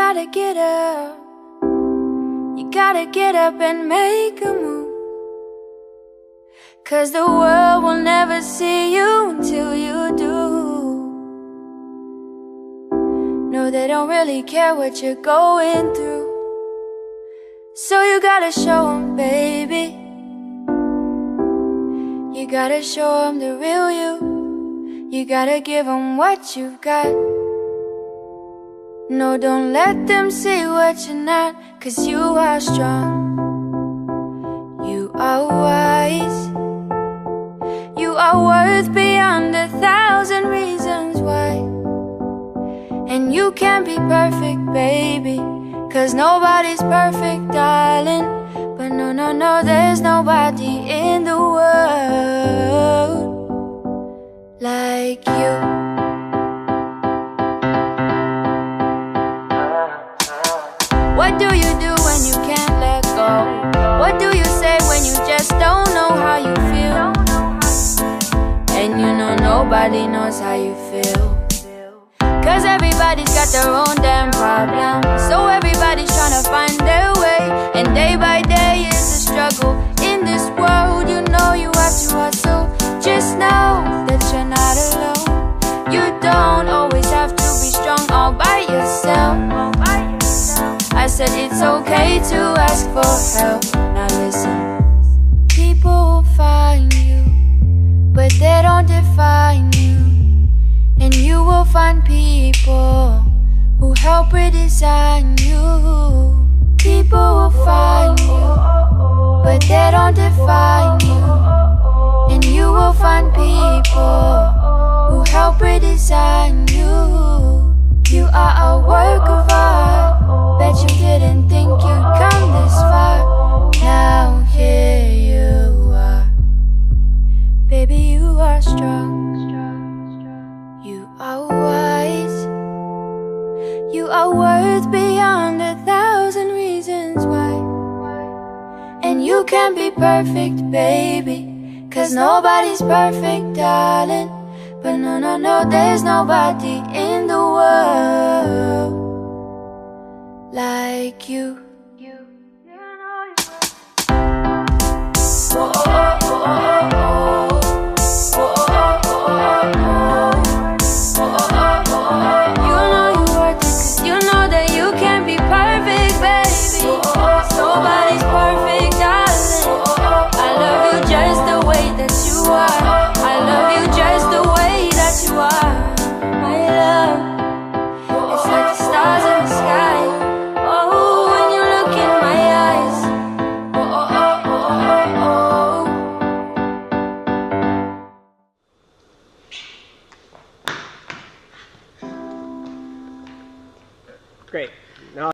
gotta get up. You gotta get up and make a move, 'cause the world will never see you until you do. No, they don't really care what you're going through, so you gotta show them, baby. You gotta show them the real you. You gotta give them what you've got. No, don't let them see what you're not, 'cause you are strong. You are wise. You are worth beyond 1,000 reasons why. And you can't be perfect, baby, 'cause nobody's perfect, darling. But no, no, no, there's nobody in the world like you. What do you do when you can't let go? What do you say when you just don't know how you feel? And you know nobody knows how you feel, 'cause everybody's got their own damn problem. So everybody's trying to find their way, and day by day is a struggle. In this world, you know you have to hustle. Just know that you're not alone. You don't always have to be strong all by yourself. I said it's okay to ask for help. Now listen, people will find you, but they don't define you. And you will find people who help redesign you. People will find you, but they don't define you. And you will find people who help redesign you. You are a work of art. Bet you didn't think you'd come this far. Now here you are. Baby, you are strong. You are wise. You are worth beyond 1,000 reasons why. And you can't be perfect, baby, 'cause nobody's perfect, darling. But no, no, no, there's nobody in the world like you. Great. Now